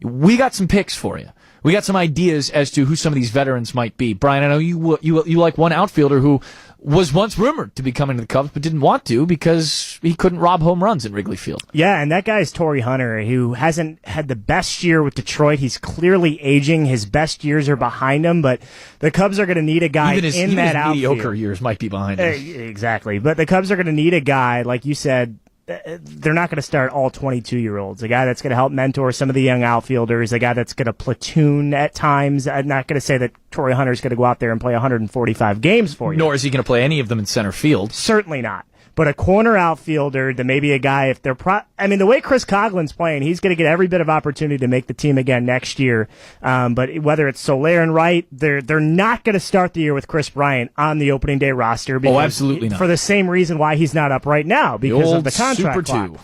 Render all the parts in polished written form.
we got some picks for you. We got some ideas as to who some of these veterans might be. Brian, I know you like one outfielder who was once rumored to be coming to the Cubs, but didn't want to because he couldn't rob home runs at Wrigley Field. Yeah, and that guy is Torrey Hunter, who hasn't had the best year with Detroit. He's clearly aging. His best years are behind him, but the Cubs are going to need a guy even in his that outfield. mediocre years might be behind him. Exactly, but the Cubs are going to need a guy, like you said. They're not going to start all 22-year-olds. A guy that's going to help mentor some of the young outfielders. A guy that's going to platoon at times. I'm not going to say that Torrey Hunter's going to go out there and play 145 games for you. Nor is he going to play any of them in center field. Certainly not. But a corner outfielder, that maybe a guy, if they're the way Chris Coughlin's playing, he's going to get every bit of opportunity to make the team again next year. But whether it's Soler and Wright, they're not going to start the year with Chris Bryant on the opening day roster. Because absolutely not. For the same reason why he's not up right now, because of the contract clock.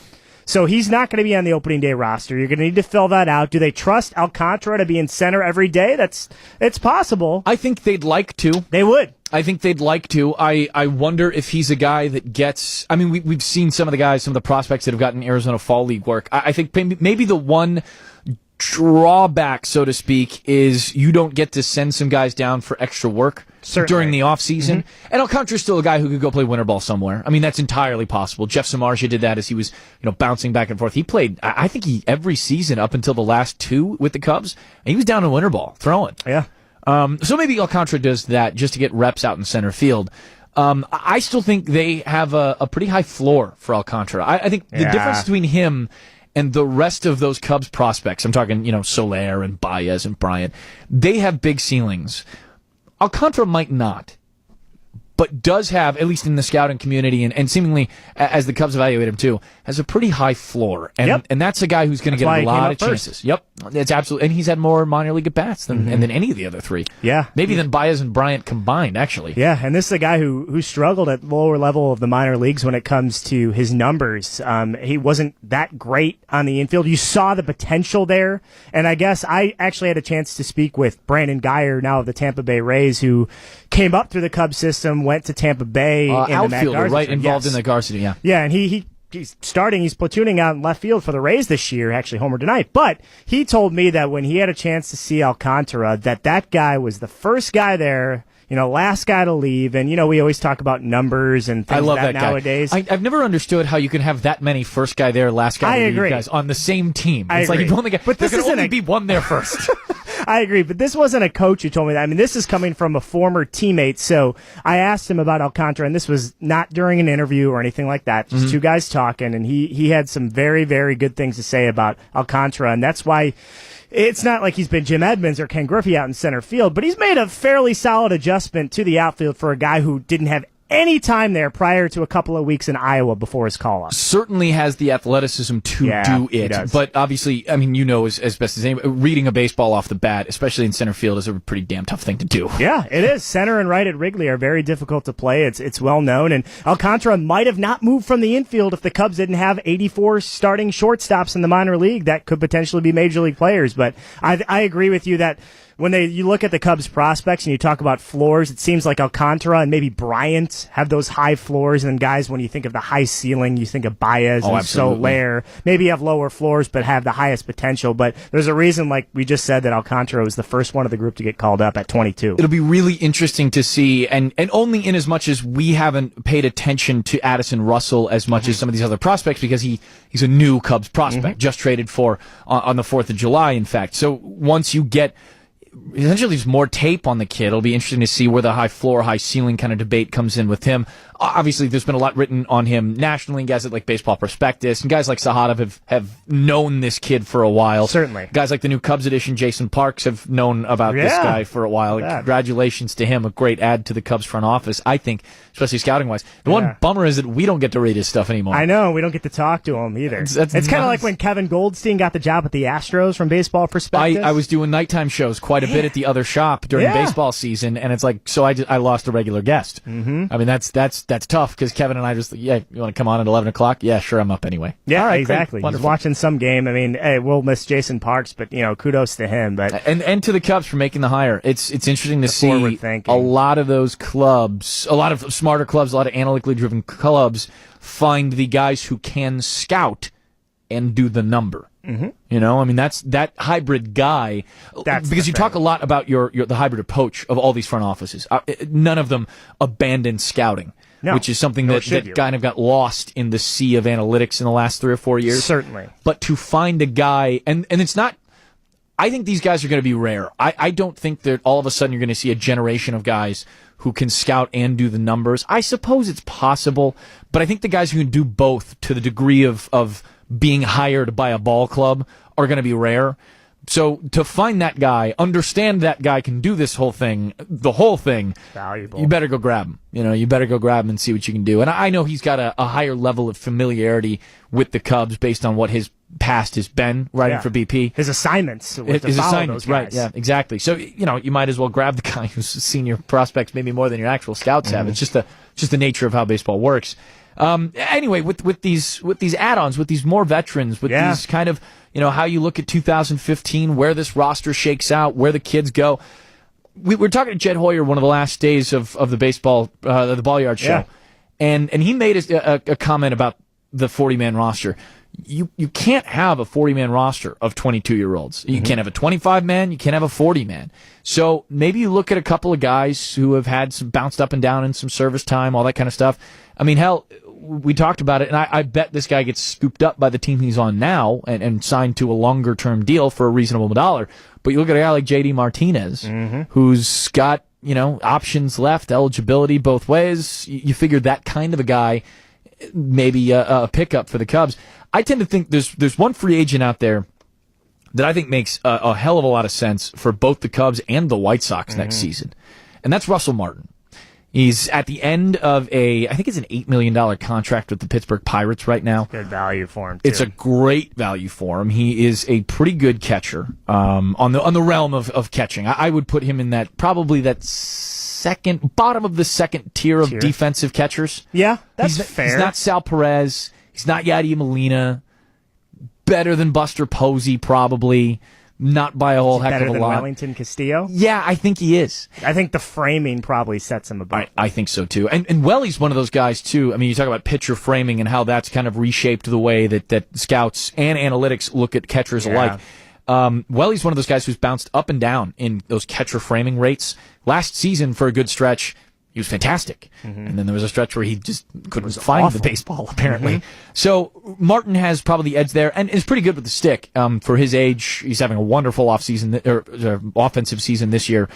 So he's not going to be on the opening day roster. You're going to need to fill that out. Do they trust Alcantara to be in center every day? It's possible. I think they'd like to. They would. I think they'd like to. I wonder if he's a guy that gets... I mean, we've seen some of the prospects that have gotten Arizona Fall League work. I think maybe the one drawback, so to speak, is you don't get to send some guys down for extra work during the offseason. Mm-hmm. And Alcantara's still a guy who could go play winter ball somewhere. I mean, that's entirely possible. Jeff Samardzija did that as he was bouncing back and forth. He played, I think, every season up until the last two with the Cubs, and he was down in winter ball throwing. Yeah. So maybe Alcantara does that just to get reps out in center field. I still think they have a pretty high floor for Alcantara. I think the difference between him and the rest of those Cubs prospects, I'm talking, Soler and Baez and Bryant, they have big ceilings. Alcantara might not, but does have, at least in the scouting community and seemingly as the Cubs evaluate him too, has a pretty high floor. And that's a guy who's going to get a lot of chances. Yep. It's absolutely, and he's had more minor league at-bats than any of the other three. Yeah. Maybe than Baez and Bryant combined, actually. Yeah, and this is a guy who struggled at lower level of the minor leagues when it comes to his numbers. He wasn't that great on the infield. You saw the potential there, and I guess I actually had a chance to speak with Brandon Geyer, now of the Tampa Bay Rays, who came up through the Cubs system, went to Tampa Bay. Outfielder, right, involved in the Garcia, yeah. Yeah, and he's platooning out in left field for the Rays this year, actually homered tonight. But he told me that when he had a chance to see Alcantara, that guy was the first guy there, last guy to leave. And, we always talk about numbers and things I love that guy. nowadays. I've never understood how you can have that many first guy there, last guy to leave guys on the same team. It's like you've only got, but there can only be one there first. I agree, but this wasn't a coach who told me that. I mean, this is coming from a former teammate. So I asked him about Alcantara, and this was not during an interview or anything like that. Just two guys talking, and he had some very, very good things to say about Alcantara, and that's why it's not like he's been Jim Edmonds or Ken Griffey out in center field, but he's made a fairly solid adjustment to the outfield for a guy who didn't have any time there prior to a couple of weeks in Iowa before his call-up. Certainly has the athleticism to do it. But obviously, I mean, as best as anybody, reading a baseball off the bat, especially in center field, is a pretty damn tough thing to do. Yeah, it is. Center and right at Wrigley are very difficult to play. It's well known. And Alcantara might have not moved from the infield if the Cubs didn't have 84 starting shortstops in the minor league that could potentially be major league players. But I agree with you that when you look at the Cubs prospects and you talk about floors, it seems like Alcantara and maybe Bryant have those high floors, and then guys, when you think of the high ceiling, you think of Baez and Soler. Maybe have lower floors but have the highest potential. But there's a reason, like we just said, that Alcantara was the first one of the group to get called up at 22. It'll be really interesting to see, and only in as much as we haven't paid attention to Addison Russell as much as some of these other prospects, because he's a new Cubs prospect, just traded for on the 4th of July, in fact. So once you get essentially there's more tape on the kid, it'll be interesting to see where the high floor, high ceiling kind of debate comes in with him. Obviously, there's been a lot written on him nationally. Guys like Baseball Prospectus and guys like Sahadev have known this kid for a while. Certainly. Guys like the new Cubs edition, Jason Parks, have known about this guy for a while. Congratulations to him. A great add to the Cubs front office, I think, especially scouting-wise. The one bummer is that we don't get to read his stuff anymore. I know. We don't get to talk to him either. It's kind of like when Kevin Goldstein got the job at the Astros from Baseball Prospectus. I was doing nighttime shows quite a bit at the other shop during baseball season, and it's like, so I lost a regular guest. Mm-hmm. I mean, that's tough, because Kevin and I just, you want to come on at 11 o'clock? Yeah, sure, I'm up anyway. Yeah, right, exactly. He's watching some game. I mean, hey, we'll miss Jason Parks, but, kudos to him. But and to the Cubs for making the hire. It's interesting to see a lot of those clubs, a lot of smarter clubs, a lot of analytically driven clubs find the guys who can scout and do the number. Mm-hmm. You know, I mean, that's that hybrid guy. Because you talk a lot about the hybrid approach of all these front offices. None of them abandon scouting. No, which is something that kind of got lost in the sea of analytics in the last 3 or 4 years. Certainly. But to find a guy, and it's not, I think these guys are going to be rare. I don't think that all of a sudden you're going to see a generation of guys who can scout and do the numbers. I suppose it's possible, but I think the guys who can do both to the degree of being hired by a ball club are going to be rare. So to find that guy, understand that guy can do this whole thing, the whole thing, valuable. You better go grab him. You know, you better go grab him and see what you can do. And I know he's got a higher level of familiarity with the Cubs based on what his past has been writing for BP. His assignments. His assignments, right? Yeah, exactly. So you know, you might as well grab the guy who's senior prospects, maybe more than your actual scouts have. It's just the nature of how baseball works. Anyway, with these add-ons, with these more veterans, with these kind of, you know, how you look at 2015, where this roster shakes out, where the kids go. We were talking to Jed Hoyer one of the last days of the baseball, the Ball Yard show, and he made a comment about the 40-man roster. You can't have a 40-man roster of 22-year-olds. You can't have a 25-man. You can't have a 40-man. So maybe you look at a couple of guys who have had some bounced up and down in some service time, all that kind of stuff. I mean, hell, we talked about it, and I bet this guy gets scooped up by the team he's on now and signed to a longer-term deal for a reasonable dollar. But you look at a guy like J.D. Martinez, who's got, you know, options left, eligibility both ways. You figure that kind of a guy, maybe a pickup for the Cubs. I tend to think there's one free agent out there that I think makes a hell of a lot of sense for both the Cubs and the White Sox next season, and that's Russell Martin. He's at the end of I think it's an $8 million contract with the Pittsburgh Pirates right now. Good value for him, too. It's a great value for him. He is a pretty good catcher on the realm of catching. I would put him in that bottom of the second tier of defensive catchers. Yeah, that's fair. He's not Sal Perez. He's not Yadier Molina. Better than Buster Posey, probably. Not by a whole heck of a lot. Better than Wellington Castillo? Yeah, I think he is. I think the framing probably sets him above. I think so, too. And Welly's one of those guys, too. I mean, you talk about pitcher framing and how that's kind of reshaped the way that scouts and analytics look at catchers alike. Welly's one of those guys who's bounced up and down in those catcher framing rates. Last season, for a good stretch, he was fantastic. And then there was a stretch where he just couldn't find the baseball, apparently. So Martin has probably the edge there and is pretty good with the stick. For his age, he's having a wonderful offensive season this year.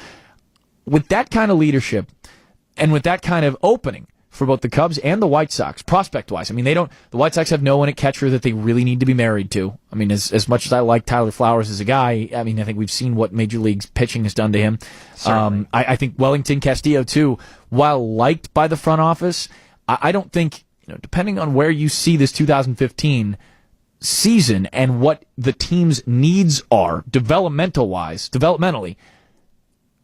With that kind of leadership and with that kind of opening for both the Cubs and the White Sox, prospect-wise. I mean, the White Sox have no one at catcher that they really need to be married to. I mean, as much as I like Tyler Flowers as a guy, I mean, I think we've seen what Major League's pitching has done to him. I think Wellington Castillo, too, while liked by the front office, I don't think, you know, depending on where you see this 2015 season and what the team's needs are, developmentally,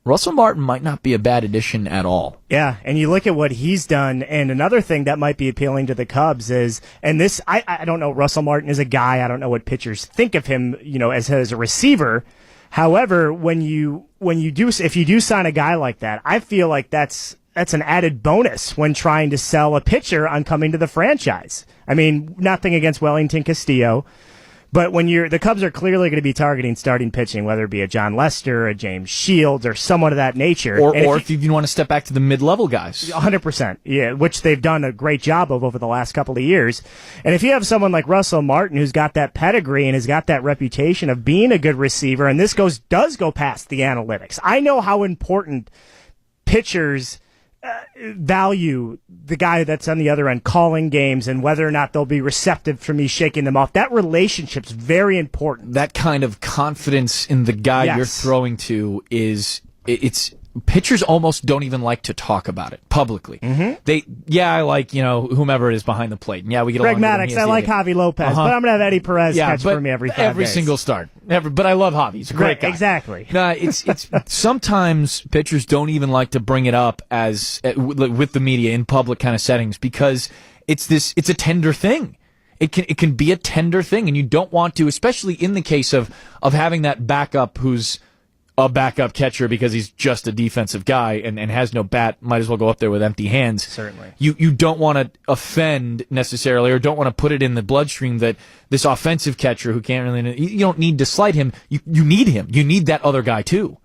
Russell Martin might not be a bad addition at all. Yeah, and you look at what he's done, and another thing that might be appealing to the Cubs is, and this, I don't know, Russell Martin is a guy, I don't know what pitchers think of him, you know, as a receiver. However, if you do sign a guy like that, I feel like that's an added bonus when trying to sell a pitcher on coming to the franchise. I mean, nothing against Wellington Castillo, but when the Cubs are clearly going to be targeting starting pitching, whether it be a John Lester, a James Shields, or someone of that nature. Or if you want to step back to the mid-level guys. 100%, yeah, which they've done a great job of over the last couple of years. And if you have someone like Russell Martin who's got that pedigree and has got that reputation of being a good receiver, and this does go past the analytics. I know how important pitchers value the guy that's on the other end calling games and whether or not they'll be receptive for me shaking them off. That relationship's very important. That kind of confidence in the guy you're throwing to it's pitchers almost don't even like to talk about it publicly. I like, you know, whomever it is behind the plate. And we get Greg Maddux, I like Javi Lopez, but I'm going to have Eddie Perez catch for me every 5 days. Every single start. But I love Javi. He's a great guy. Exactly. It's sometimes pitchers don't even like to bring it up with the media in public kind of settings because it's a tender thing. It can be a tender thing, and you don't want to, especially in the case of having that backup who's a backup catcher because he's just a defensive guy and has no bat, might as well go up there with empty hands. Certainly. You don't want to offend necessarily, or don't want to put it in the bloodstream that this offensive catcher who can't really, you don't need to slight him. You need him. You need that other guy too.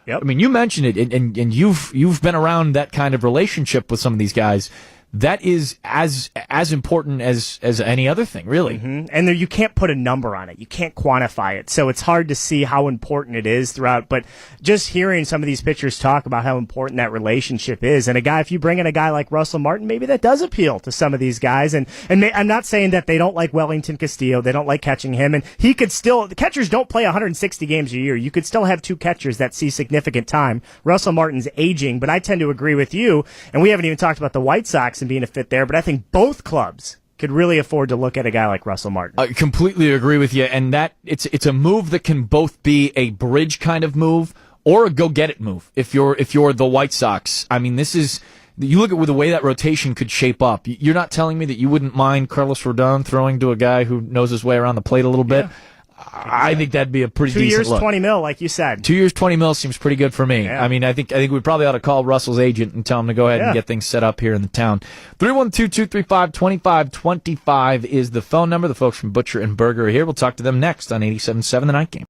Yep. I mean, you mentioned it, and you've been around that kind of relationship with some of these guys. That is as important as any other thing, really. Mm-hmm. And you can't put a number on it. You can't quantify it. So it's hard to see how important it is throughout. But just hearing some of these pitchers talk about how important that relationship is, and if you bring in a guy like Russell Martin, maybe that does appeal to some of these guys. And I'm not saying that they don't like Wellington Castillo. They don't like catching him. And he could still, the catchers don't play 160 games a year. You could still have two catchers that see significant time. Russell Martin's aging, but I tend to agree with you. And we haven't even talked about the White Sox and being a fit there, but I think both clubs could really afford to look at a guy like Russell Martin. I completely agree with you, and that it's a move that can both be a bridge kind of move or a go get it move. If you're the White Sox, I mean, this is, you look at the way that rotation could shape up. You're not telling me that you wouldn't mind Carlos Rodon throwing to a guy who knows his way around the plate a little bit. Yeah. I think that'd be a pretty 2 decent years, look. $20 million, like you said. 2 years, $20 million seems pretty good for me. Yeah. I mean, I think we probably ought to call Russell's agent and tell him to go ahead and get things set up here in the town. 312-235-2525 is the phone number. The folks from Butcher and Burger are here. We'll talk to them next on 87.7 The Night Game.